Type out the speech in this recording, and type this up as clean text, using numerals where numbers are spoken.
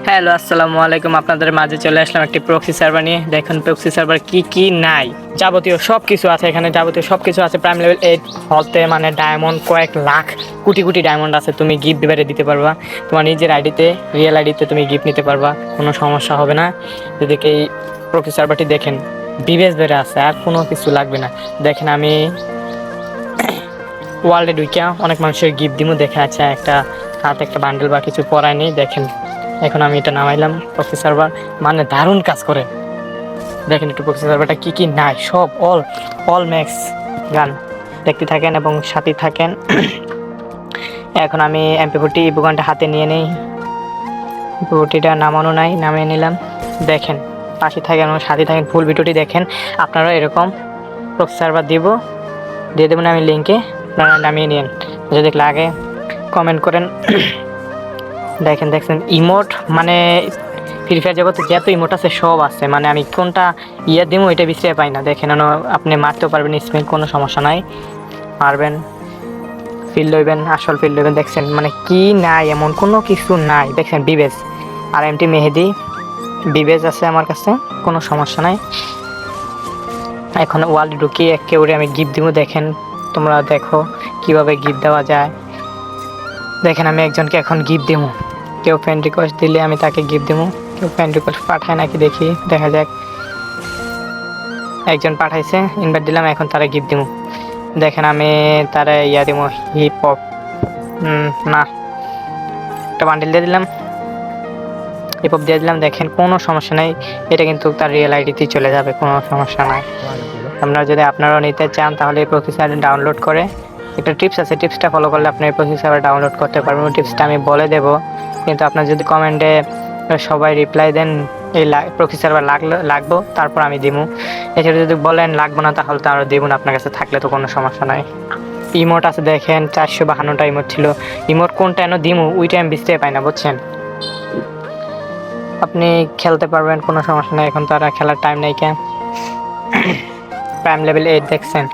Hello, আসসালামু আলাইকুম। আপনাদের মাঝে চলে আসলাম একটি প্রক্সি সার্ভার নিয়ে। দেখুন প্রক্সি সার্ভার কি নাই, যাবতীয় সব কিছু আছে এখানে, যাবতীয় সব কিছু আছে। প্রাইম লেভেল 8 হলতে মানে ডায়মন্ড কয়েক লাখ কোটি কোটি ডায়মন্ড আছে। তুমি গিফট দিবারে দিতে পারবা, তোমার নিজের আইডিতে, রিয়েল আইডিতে তুমি গিফট নিতে পারবা, কোনো সমস্যা হবে না। যদি এই প্রক্সি সার্ভারটি দেখেন, বিবেস বেড়ে আছে, আর কোনো কিছু লাগবে না। দেখেন আমি ওয়ার্ল্ডে ঢুকিয়া অনেক মানুষের গিফট দিমু, দেখে আছে একটা হাতে একটা বান্ডেল বা কিছু পরায়নি। দেখেন এখন আমি এটা নামাইলাম প্রক্সি সার্ভার, মানে দারুণ কাজ করে। দেখেন একটু প্রক্সি সার্ভারটা কি নাই, সব অল ম্যাক্স গান দেখতে থাকেন এবং সাথে থাকেন। এখন আমি MP40 ইবুগানটা হাতে নিয়ে নেই, ইবুটিটা নামানো নাই, নামিয়ে নিলাম। দেখেন পাশে থাকেন এবং সাথে থাকেন, ফুল ভিডিওটি দেখেন। আপনারা এরকম প্রক্সি সার্ভার দিয়ে দেবেন আমি লিঙ্কে, আপনারা নামিয়ে নিন। যদি লাগে কমেন্ট করেন। দেখছেন ইমোট, মানে ফ্রি ফায়ার জগতে যত ইমোট আছে সব আছে, মানে আমি কোনটা দিব এটা বিশ্রে পাই না। দেখেন আপনি মারতেও পারবেন স্পিন, কোনো সমস্যা নাই, মারবেন, ফিল লইবেন, আসল ফিল লইবেন। দেখছেন মানে কি নাই, এমন কোনো কিছু নাই। দেখছেন বিবেজ আর MT মেহেদি বিবেজ আছে আমার কাছে, কোনো সমস্যা নাই। এখন ওয়ার্ল্ড ঢুকিয়ে একেবারে আমি গিফট দিব। দেখেন তোমরা দেখো কিভাবে গিফট দেওয়া যায়। দেখেন আমি একজনকে এখন গিফট দিব, কেউ ফ্রেন্ড রিকোয়েস্ট দিলে আমি তাকে গিফট দেবো, কেউ ফ্রেন্ড রিকোয়েস্ট পাঠায় নাকি দেখি, দেখা যাক। একজন পাঠাইছে, ইনভাইট দিলাম, এখন তারা গিফট দিব। দেখেন আমি তারা দিব হিপ হপ, না একটা বান্ডেল দিয়ে দিলাম, হিপ হপ দিয়ে দিলাম। দেখেন কোনো সমস্যা নেই, এটা কিন্তু তার রিয়েল আইডিতেই চলে যাবে, কোনো সমস্যা নাই। আপনারা যদি আপনারাও নিতে চান তাহলে এই প্রক্সি সার্ভার ডাউনলোড করে, একটা টিপস আছে, টিপসটা ফলো করলে আপনি এই প্রক্সি সার্ভার ডাউনলোড করতে পারবেন। ওই টিপসটা আমি বলে দেবো, কিন্তু আপনার যদি কমেন্টে সবাই রিপ্লাই দেন এই প্রক্সি সার্ভার লাগবো, তারপর আমি দিব। এছাড়া যদি বলেন লাগবো না, তাহলে তো আরও দেবো না, আপনার কাছে থাকলে তো কোনো সমস্যা নাই। ইমোট আছে দেখেন 452টা ইমোট ছিল। ইমোট কোনটা এনে দিমু ওইটা আমি বুঝতে পাই না, বুঝছেন। আপনি খেলতে পারবেন, কোনো সমস্যা নেই। এখন তো আর খেলার টাইম নেই, কেন প্রাইম লেভেল 8 দেখছেন।